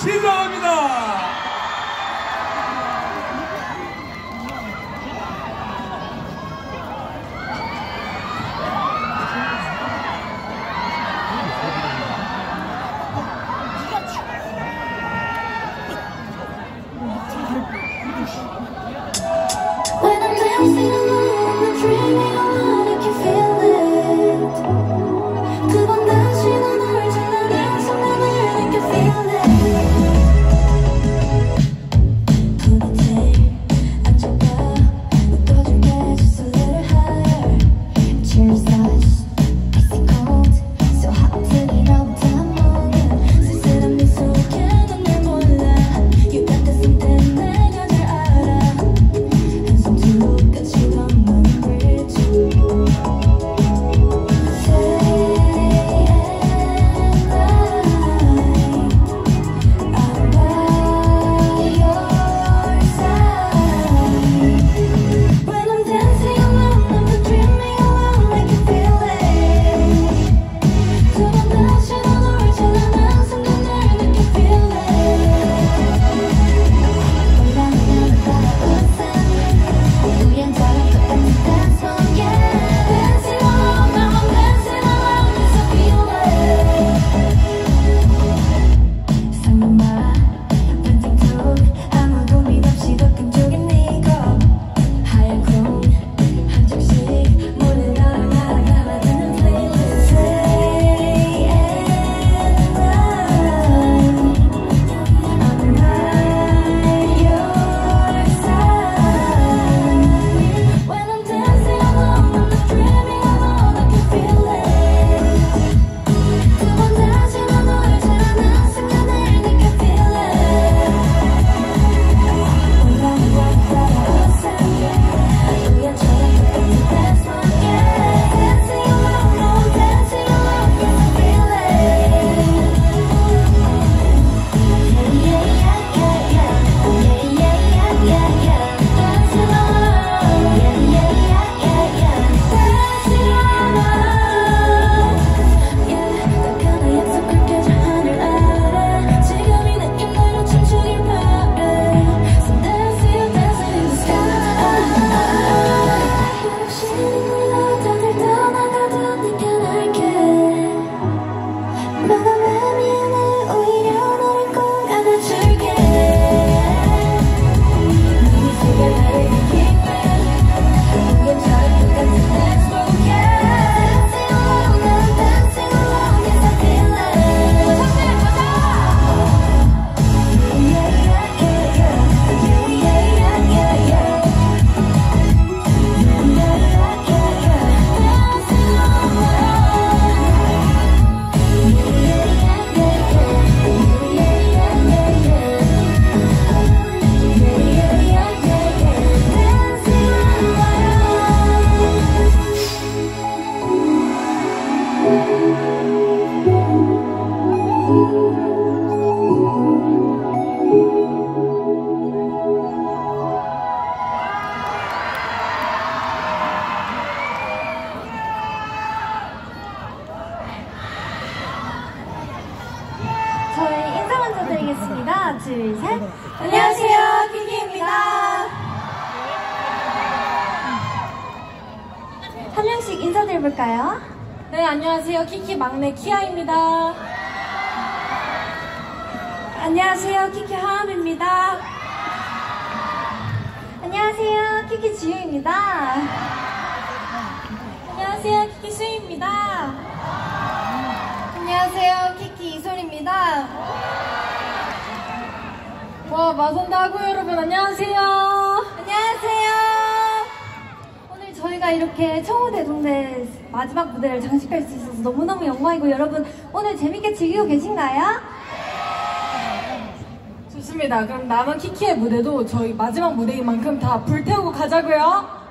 시작합니다. When I'm dancing alone, I'm dreaming alone, I can feel it. 두 번 다시 넌 지나는 순간을 I can feel it. 포니테일 앉아봐, 묶어줄게 just a little higher. Cheers us, icy cold, so hot till all time moment. 쓸쓸한 미소에도 날 몰라. You got the something 내가 잘 알아. 한숨 두 끝이 넘는 bridge. When I'm dancing alone, I'm dreaming alone, I can feel it. 두 번 다시 넌 찬란한 순간을 I can feel it. 올라오면 따라오자. 우연처럼 똑같은 dance floor, yeah. Dancing alone, now I'm dancing alone, yes I feel it. 상남아, 밴딩 툭 아무 고민 없이 더 끈적인 네 거. 하얀 콩 한 쪽씩 몰래 너랑 나랑 남아드는 playlist. Say and run, I'm by your side. When I'm dancing alone, I'm not dreaming alone, I can feel it. 두 번 다시 넌 찬란한 순간을 I can feel it. 올라오면 따라오자. 우연처럼 똑같은 dance floor, yeah. Dancing alone, no I'm dancing alone, yes I feel it. Yeah, yeah, yeah, yeah, yeah, yeah, yeah, yeah. Dancing alone, yeah, yeah, yeah, yeah, yeah. Dancing alone, yeah. 딱 하나 약속할게 저 하늘 아래. 지금 이 느낌대로 춤추길 바래. So dancing, dancing in the sky. 한없이 눌러 다들 떠나가도 네 편할게. 내가 왜 미안해 오히려 너를 꼭 안아줄게. 네 미소가 나를 이끌어. 우연처럼 똑같은 dance floor, yeah. Dancing alone, now I'm dancing alone, yes I feel it. Yeah, yeah, yeah, yeah. Yeah, yeah, yeah, yeah, yeah. Yeah, yeah, yeah, yeah. Dancing alone. Yeah, yeah, yeah, yeah, yeah. Yeah, yeah, yeah, yeah, yeah. Yeah, yeah, yeah, yeah, yeah. Dancing alone. 저희 인사 먼저 드리겠습니다. 둘, 셋. 안녕하세요, 키키입니다. 한 명씩 인사드려볼까요? 네, 안녕하세요. 키키 막내 키아입니다. 안녕하세요, 키키 하은입니다. 안녕하세요, 키키 지유입니다. 안녕하세요. 키키 수희입니다. 안녕하세요, 키키 이솔입니다. 와, 마선다 하고 여러분 안녕하세요. 안녕하세요. 오늘 저희가 이렇게 청우대동대 마지막 무대를 장식할 수 있어서 너무너무 영광이고, 여러분 오늘 재밌게 즐기고 계신가요? 좋습니다. 그럼 남은 키키의 무대도 저희 마지막 무대인 만큼 다 불태우고 가자고요.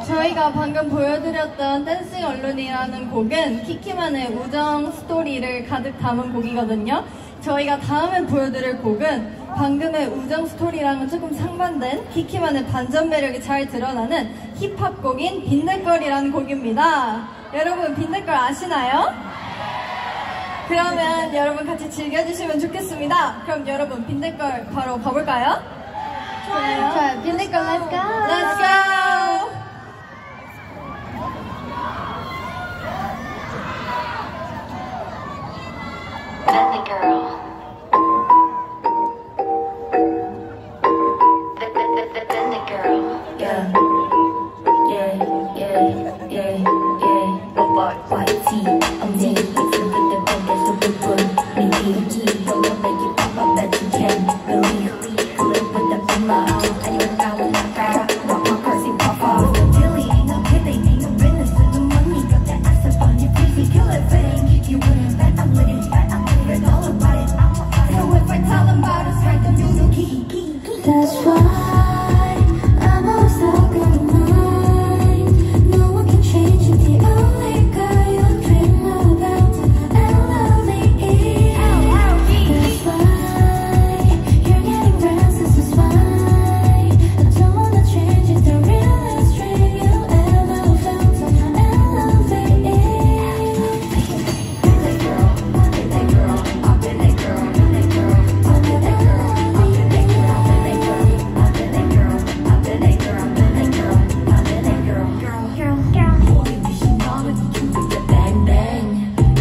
저희가 방금 보여드렸던 댄싱 언론이라는 곡은 키키만의 우정 스토리를 가득 담은 곡이거든요. 저희가 다음에 보여드릴 곡은 방금의 우정 스토리랑은 조금 상반된 키키만의 반전 매력이 잘 드러나는 힙합 곡인 빈대걸이라는 곡입니다. 여러분 빈대걸 아시나요? 그러면 여러분 같이 즐겨주시면 좋겠습니다. 그럼 여러분 빈대걸 바로 가볼까요? 좋아요. 빈대걸 let's go. Let's go! Bendy girl. Bendy girl. Yeah. Yeah, yeah, yeah, yeah. Robot YT. I'm dating with the best of the good. Maybe you don't make it pop up that you can. Really, live with the bummer. And you're down with that crowd. Rock my crazy pop off. Dilly ain't no kidding, ain't no business for the money. Got that ass up on your face, you kill it, fitting. You wouldn't bet, I'm with it, bet, I'm with it, all about it. So if I tell them about us, right, then you know key. That's why I'm always stuck on your mind. No one can change it, the only girl you dream about. L-O-V-E. That's why you're getting restless, it's fine. I don't wanna change it, the realest dream you ever felt. L-O-V-E. Been that girl, I've been that girl, I've been that girl, I've been that girl, I've been that girl, I've been that girl, I've been that girl, I've been that girl, I've been that girl, I've been that girl, girl. Only wishing on it, you with the bang bang.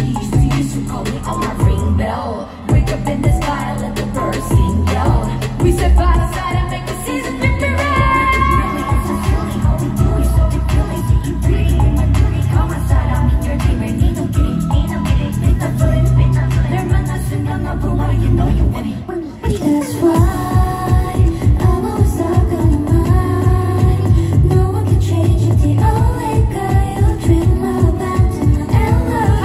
You used to call me on my ring bell. Wake up in the sky, let the birds sing, yell. We sit by the side and make the season victory. Really, it's so silly how we do it, so ridiculous. See you pretty in my beauty, come outside, I'm in your dream. Ain't no kidding, ain't no kidding. Spit the foot, spit the foot. They're not nothing, I'm not blue, you know you win it. That's why I'm always stuck on your mind. No one can change it, the only guy you dream about. L-O-V-E.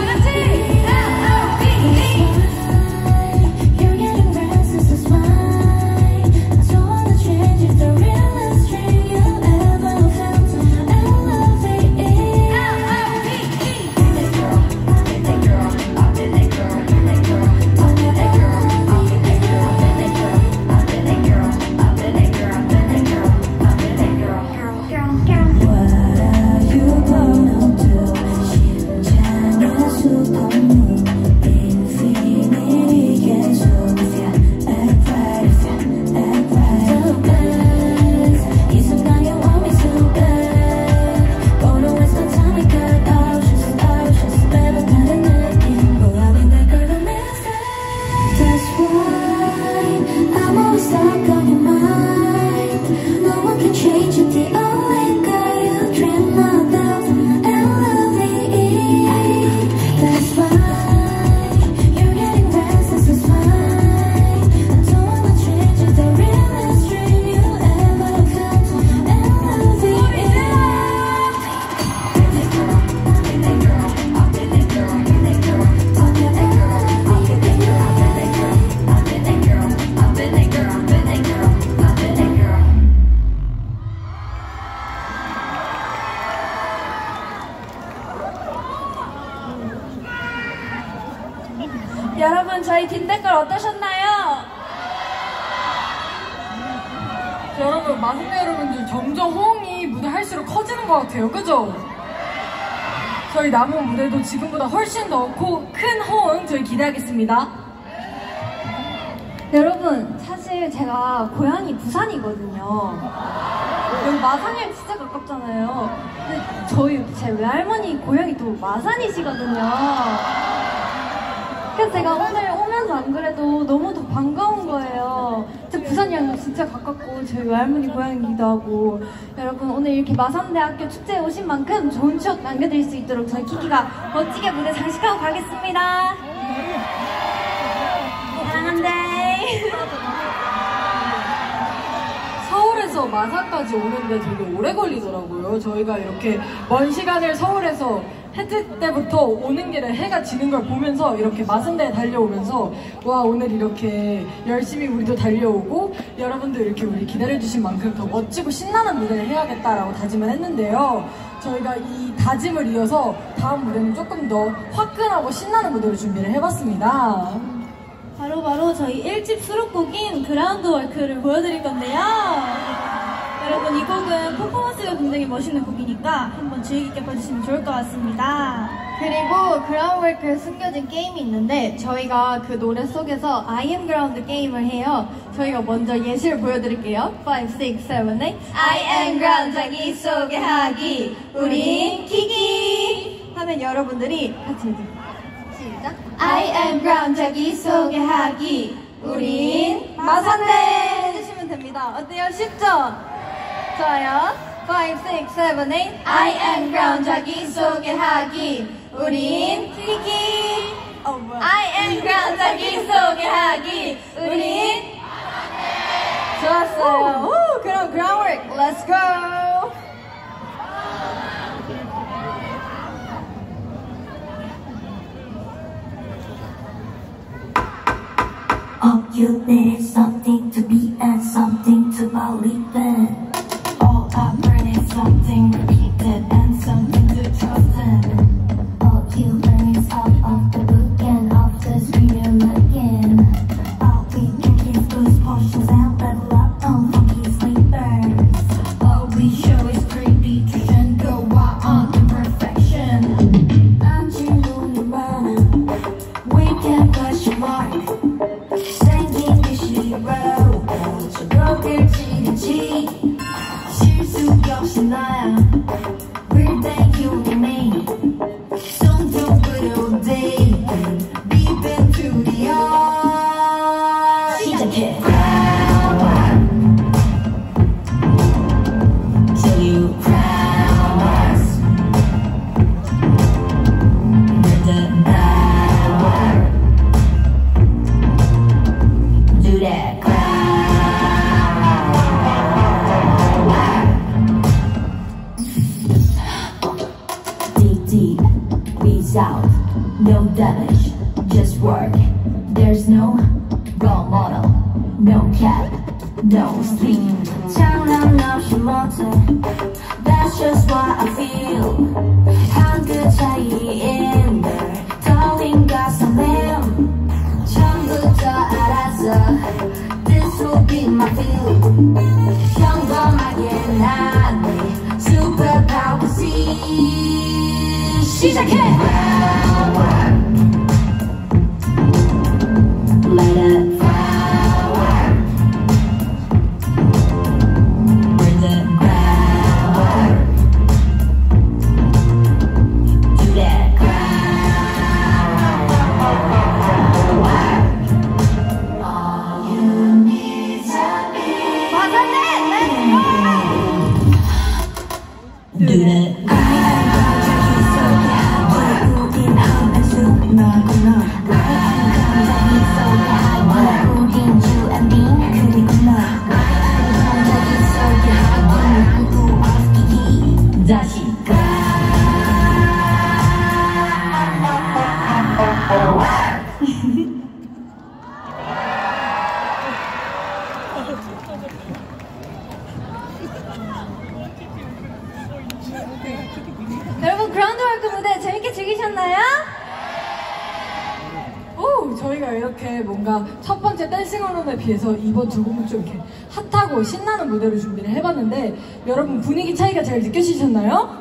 You're getting restless, it's fine. I don't wanna change it, the realest dream you ever felt. L-O-V-E. Been that girl, I've been that girl, I've been that girl, I've been that girl, I've been that girl, I've been that girl, I've been that girl, I've been that girl, I've been that girl, I've been that girl, girl. What are you gonna do? 심장의 수동무 Infinity 계속 if you act right, if you act right. So bad, 이 순간 you want me so bad. Gonna waste my time and cut out, 매번 다른 느낌. Oh, I've been that girl that makes it. That's why I'm always stuck on your mind. No one can change it, the only guy you dream about. L-O-V-E. That's why you're getting restless, it's fine. I don't wanna change it, the realest dream you ever felt. L-O-V-E. Been that girl, I've been that girl, I've been that girl, I've been that girl, I've been that girl, I've been that girl, I've been that girl, I've been that girl, I've been that girl, I've been that girl, I've been that girl. 여러분 저희 빈대걸 어떠셨나요? 여러분, 마승대 여러분들 점점 호응이 무대 할수록 커지는 것 같아요. 그죠? 저희 남은 무대도 지금보다 훨씬 더 큰 호응 저희 기대하겠습니다. 여러분 사실 제가 고향이 부산이거든요. 여기 마산이랑 진짜 가깝잖아요. 근데 제 외할머니 고향이 또 마산이시거든요. 그래서 제가 오늘 오면서 안 그래도 너무 더 반가운 거예요. 진짜 부산이랑 진짜 가깝고 저희 외할머니 고향이기도 하고. 여러분 오늘 이렇게 마산대학교 축제에 오신 만큼 좋은 추억 남겨드릴 수 있도록 저희 키키가 멋지게 무대 장식하고 가겠습니다. 사랑한대. 서울에서 마산까지 오는데 되게 오래 걸리더라고요. 저희가 이렇게 먼 시간을 서울에서 해 뜰 때부터 오는 길에 해가 지는 걸 보면서 이렇게 마산대에 달려오면서 와, 오늘 이렇게 열심히 우리도 달려오고 여러분들 이렇게 우리 기다려주신 만큼 더 멋지고 신나는 무대를 해야겠다라고 다짐을 했는데요. 저희가 이 다짐을 이어서 다음 무대는 조금 더 화끈하고 신나는 무대를 준비를 해봤습니다. 바로 저희 1집 수록곡인 그라운드 월크를 보여드릴 건데요. 여러분 이 곡은 퍼포먼스가 굉장히 멋있는 곡이니까 한번 주의 깊게 봐주시면 좋을 것 같습니다. 그리고 또 그라운드워크에 숨겨진 게임이 있는데 저희가 그 노래 속에서 I am ground 게임을 해요. 저희가 먼저 예시를 보여드릴게요. 5, 6, 7, 8 I am ground 자기소개 하기 우린 키기 하면 여러분들이 같이 해주세요. 시작. I am ground 자기소개 하기 우린 마산대 해주시면 됩니다. 어때요? 쉽죠? 좋아요. 5, 6, 7, 8 I am ground 자기소개 하기 우린 키키 I am ground 자기소개 하기 우린 좋았어요. 오, 그럼 groundwork let's go. All you need is something to be and something to believe in. All I learn is something repeated and something to trust in. All you learn is out of the book and off the screen you're looking. All we drink is booze potions and level up on funky sleepers. All we show is prediction, go out on imperfection. 안질문이 많아, we can question mark. 생긴 게 싫어, 저렇게 지르지. 실수 없이 나야, we'll thank you and me. 손도 그려도 돼, deep into the art. 시작해. Till you crown us. We're the power. Do that crown. Dig deep, breathe out, no damage, just work. There's no role model, no cap, no sleep. 장난 없이 못해, that's just what I feel. 한끗 차이인 걸 떨림과 설렘 처음부터 알았어, this will be my field. 평범하게 난내 superpower see. 시작해! Light a flower. We're the groundwork. Do that groundwork. All you need to be. Do that. 다시 여러분 그라운드워크 무대 재밌게 즐기셨나요? 오, 저희가 이렇게 뭔가 첫 번째 댄싱 어룸에 비해서 이번 두 곡은 좀 이렇게 핫하고 신나는 무대로 준비를 해봤는데 여러분 분위기 차이가 잘 느껴지셨나요?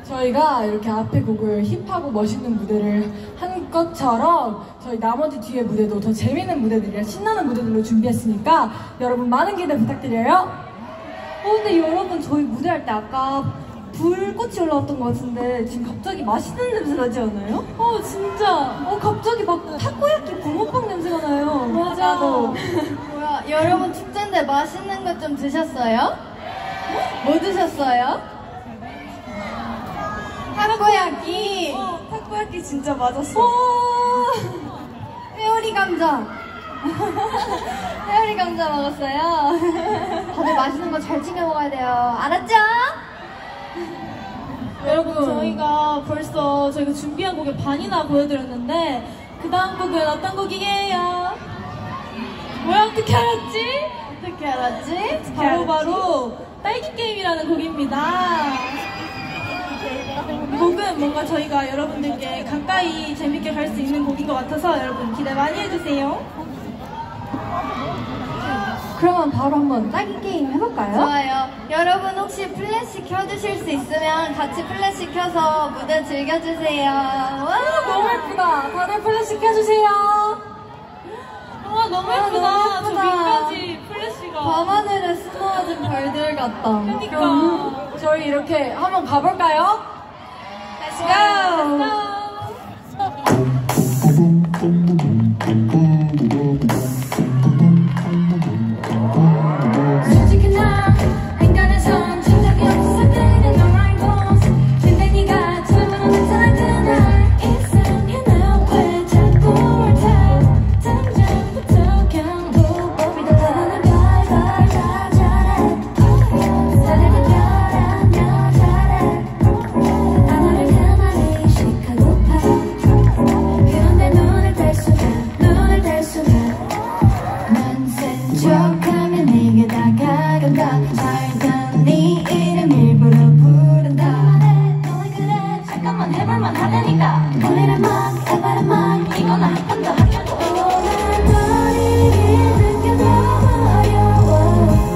저희가 이렇게 앞에 곡을 힙하고 멋있는 무대를 한 것처럼 저희 나머지 뒤에 무대도 더 재밌는 무대들이랑 신나는 무대들로 준비했으니까 여러분 많은 기대 부탁드려요. 근데 여러분 저희 무대할 때 아까 불꽃이 올라왔던 것 같은데 지금 갑자기 맛있는 냄새 나지 않아요? 진짜 갑자기 막 타코야끼 붕어빵 냄새가 나요. 맞아. 뭐야 여러분 축제인데 맛있는 거 좀 드셨어요? 뭐 드셨어요? 타코야끼. 타코야끼 진짜 맞았어. 회오리 감자. 회오리 감자 먹었어요. 다들 맛있는 거 잘 챙겨 먹어야 돼요. 알았죠? 여러분 저희가 벌써 저희가 준비한 곡의 반이나 보여드렸는데 그 다음 곡은 어떤 곡이에요? 뭐야 어떻게 알았지? 어떻게 알았지? 바로 딸기 게임이라는 곡입니다. 이 곡은 뭔가 저희가 여러분들께 가까이 재밌게 갈 수 있는 곡인 것 같아서 여러분 기대 많이 해주세요. 그러면 바로 한번 딸기 게임 해볼까요? 좋아요. 여러분 혹시 플래시 켜주실 수 있으면 같이 플래시 켜서 무대 즐겨주세요. 와, 너무 예쁘다. 다들 플래시 켜주세요. 와 너무 예쁘다. 너무 저 예쁘다. 밑까지 플래시가. 밤하늘에 스며든 별들 같다. 그러니까. 저희 이렇게 한번 가볼까요? Let's go! 솔직히 나 인간에선 진작이 없어 그냥 no rivals. 근데 네가 처음으로 나타난 그날 이상해 나 왜 자꾸 옳다. 당장부터 경고법이 달라는 걸걸 다 잘해. 다들 특별한 여자래. 하나를 가만히 시카고파. 그런데 눈을 뗄 수가 넌센 척하면 네게 다가간다. 알던 네 이름 일부러 부른다. 너는 그래 잠깐만 해볼만 하다니까. 원래는 막 해봐라 막 이거나 한 번 더 하려고. 난 널 이기는 게 너무 어려워.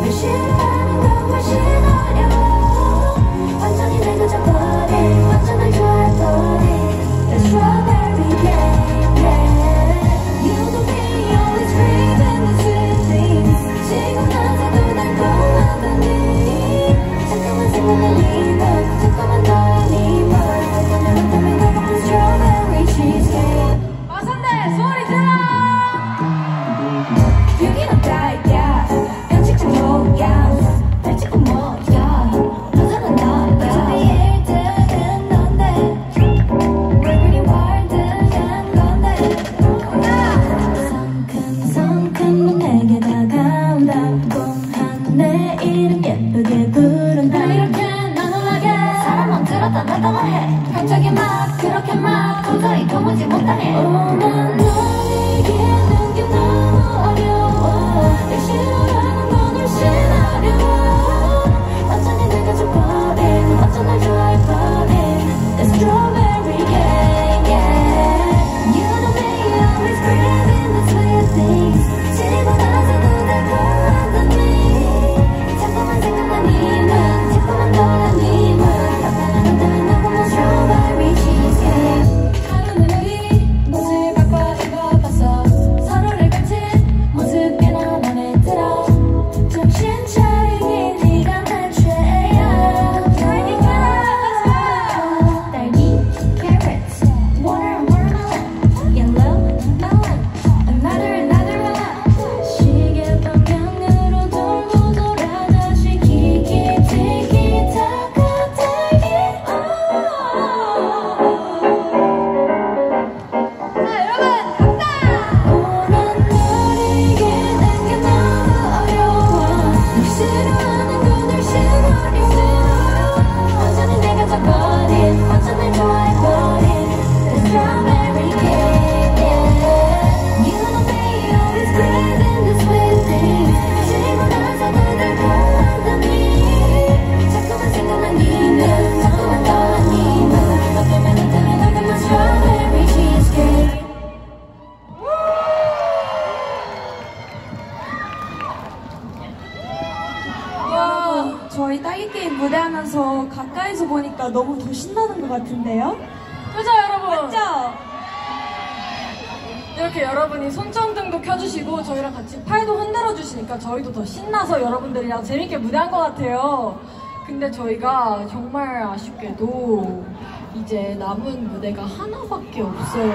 널 싫어하는 건 훨씬 어려워. 완전히 내가 져버린 완전 널 좋아해버린 The strawberry game, yeah. You don't be always craving the sweet things. 지금 나서도 달콤하다니. 잠깐만 생각나니 잠깐만 너니 뭘 달콤한 strawberry cheesecake. 마선대 소리 질러! 여기는 나야 변칙자 뭐야 달치고 뭐야 너잖아 나 어차피 1등은 넌데 왜 그리 월드한 건데 성큼성큼 넌 내게 다가온다. 뽕한 내 이름 예쁘게 부른다. 이렇게 난 올라게 사람은 들었다 놨다 해. 갑자기 막 그렇게 막 도저히 도무지 못하네. 난 널 이기는 게 너무 어려워. 널 싫어하는 건 훨씬 어려워. 완전히 내가 져버린 완전 날 좋아해버린 The strawberry game, yeah. You know me always craving the sweet things. 지고 나서도 달콤하다니. 자꾸만 생각나니 난 자꾸만 떠나니 넌 때문에 너무 strawberry cheesecake. 하루는 우리 옷을 바꿔 입어봤어. 서로를 감춘 모습 꽤나 맘에 들어. 정신 차리니 네가 난 죄야. 딸기 carrots, watermelon, yellow melon, another one. 시계 방향으로 돌고 돌아 다시 키키 티키 타카 딸기. 자 여러분 갑니다. 난 널 이기는 게 너무 어려워. 널 싫어하는 건 훨씬 어려워. 완전히 내가 져버린 완전 날 좋아해버린 The strawberry game, yeah. You know they always craving the sweet things. 지고 나서도 달콤하다니. 자꾸만 생각나니 넌 자꾸만 떠나니 너 때문에 달콤한 strawberry cheesecake. 저희 딸기 게임 무대하면서 가까이서 보니까 너무 더 신나는 것 같은데요? 그죠 여러분? 맞죠? 이렇게 여러분이 손전등도 켜주시고 저희랑 같이 팔도 흔들어 주시니까 저희도 더 신나서 여러분들이랑 재밌게 무대한 것 같아요. 근데 저희가 정말 아쉽게도 이제 남은 무대가 하나밖에 없어요.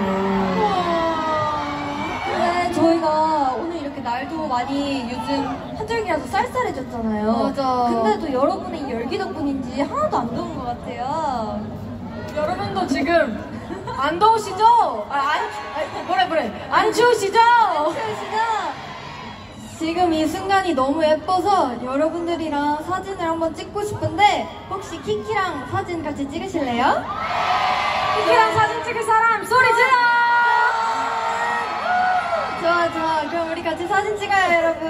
근데 저희가 오늘 이렇게 날도 많이 요즘 한절기라서 쌀쌀해졌잖아요. 맞아. 근데도 여러분의 열기 덕분인지 하나도 안 더운 것 같아요. 여러분도 지금 안 더우시죠? 안 추우시죠? 지금 이 순간이 너무 예뻐서 여러분들이랑 사진을 한번 찍고 싶은데 혹시 키키랑 사진 같이 찍으실래요? 키키랑 사진 찍을 사람 소리 질러! 좋아. 그럼 우리 같이 사진 찍어요, 여러분.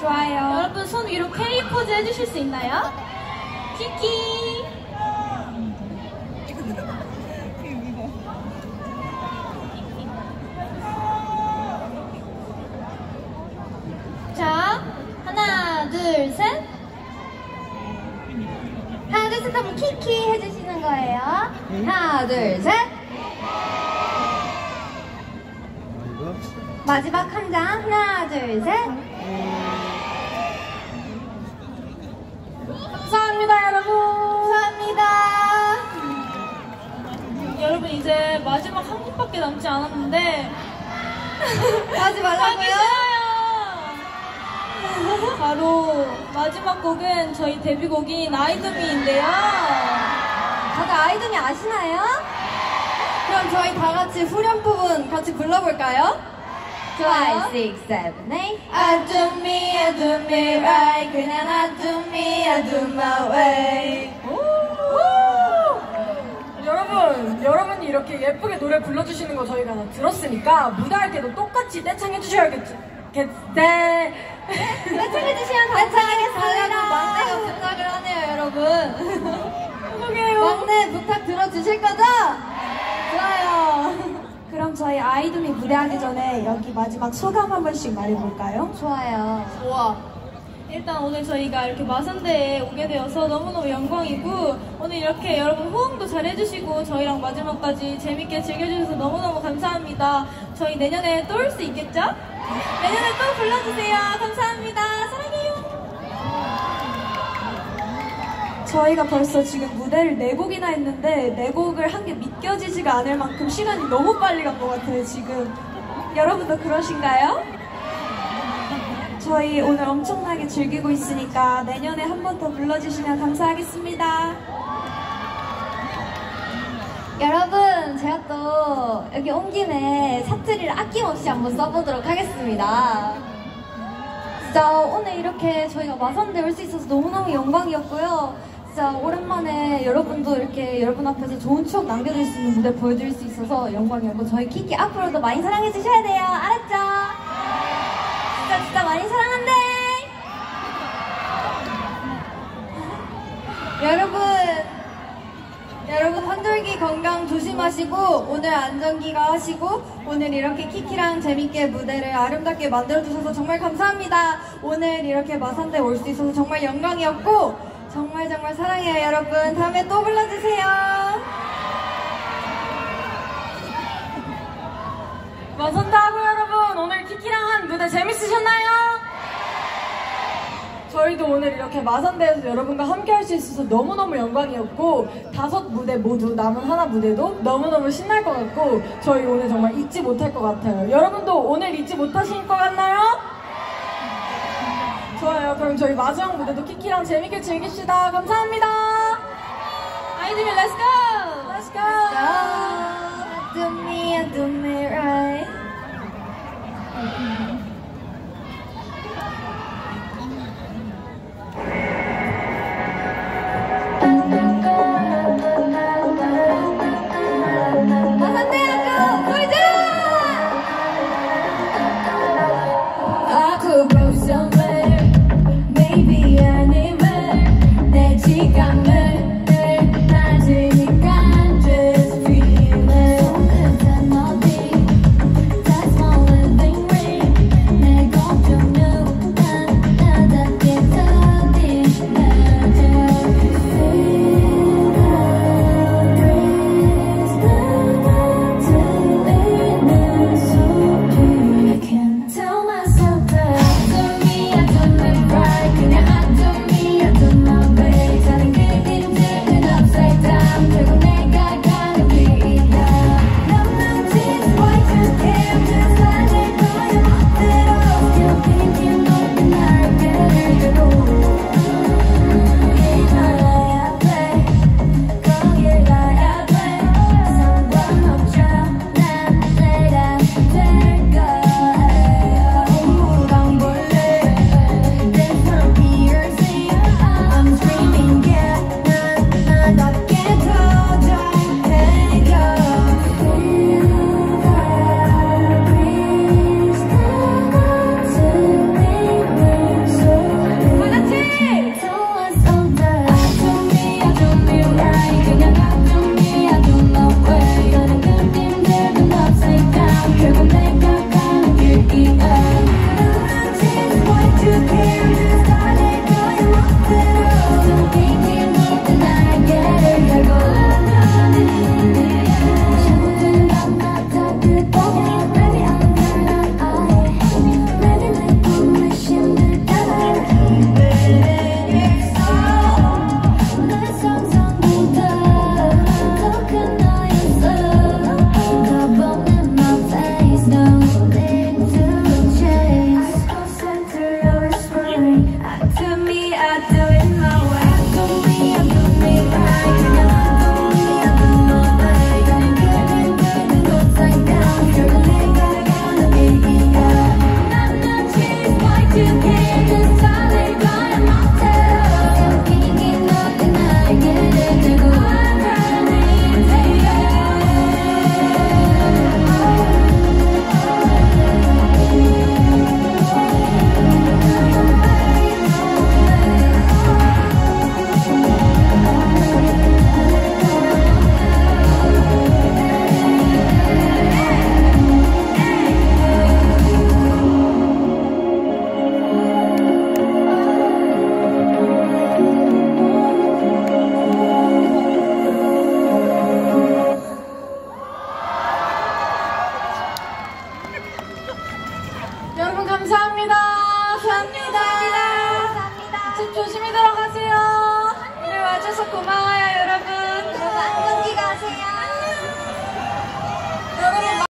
좋아요. 여러분 손 위로 K 포즈 해주실 수 있나요? 키키. 자, 하나, 둘, 셋. 마지막 한 장. 하나, 둘, 셋. 감사합니다, 여러분. 감사합니다. 여러분 이제 마지막 한 곡밖에 남지 않았는데 하지 말라고요? 바로 마지막 곡은 저희 데뷔곡인 아이드미인데요. 다들 아이돌이 아시나요? 그럼 저희 다 같이 후렴 부분 같이 불러볼까요? 좋아요. 5, 6, 7, 8. I do me, I do me right. 그냥 I do me, I do my way. 여러분이 이렇게 예쁘게 노래 불러주시는 거 저희가 다 들었으니까 무대할 때도 똑같이 떼창해 주셔야겠지. 떼창해 떼창해주시면 감사하겠습니다. 막내가 부탁을 하네요, 여러분. 죄송해요. 막내 부탁 들어주실 거죠? 좋아요. 그럼 저희 아이돌이 무대하기 전에 여기 마지막 소감 한 번씩 말해볼까요? 좋아요. 좋아. 일단 오늘 저희가 이렇게 마산대에 오게 되어서 너무너무 영광이고 오늘 이렇게 여러분 호응도 잘 해주시고 저희랑 마지막까지 재밌게 즐겨주셔서 너무너무 감사합니다. 저희 내년에 또 올 수 있겠죠? 내년에 또 불러주세요. 감사합니다. 사랑해요. 저희가 벌써 지금 무대를 4곡이나 했는데 4곡을 한 게 믿겨지지가 않을 만큼 시간이 너무 빨리 간 것 같아요, 지금. 여러분도 그러신가요? 저희 오늘 엄청나게 즐기고 있으니까 내년에 한 번 더 불러주시면 감사하겠습니다. 여러분, 제가 또 여기 온 김에 사투리를 아낌없이 한번 써보도록 하겠습니다. 진짜 오늘 이렇게 저희가 마산대 올 수 있어서 너무너무 영광이었고요. 진짜 오랜만에 여러분도 이렇게 여러분 앞에서 좋은 추억 남겨드릴 수 있는 무대 보여드릴 수 있어서 영광이었고 저희 키키 앞으로도 많이 사랑해주셔야 돼요. 알았죠? 진짜 많이 사랑한대. 여러분 환절기 건강 조심하시고 오늘 안전기가 하시고 오늘 이렇게 키키랑 재밌게 무대를 아름답게 만들어주셔서 정말 감사합니다. 오늘 이렇게 마산대 올 수 있어서 정말 영광이었고 정말 사랑해요 여러분. 다음에 또 불러주세요. 마산대하고 여러분 오늘 키키랑 한 무대 재밌으셨나요? 저희도 오늘 이렇게 마산대에서 여러분과 함께 할 수 있어서 너무너무 영광이었고 5 무대 모두 남은 하나 무대도 너무너무 신날 것 같고 저희 오늘 정말 잊지 못할 것 같아요. 여러분도 오늘 잊지 못하실 것 같나요? 좋아요. 그럼 저희 마지막 무대도 키키랑 재밌게 즐깁시다. 감사합니다. 아이들이 렛츠고!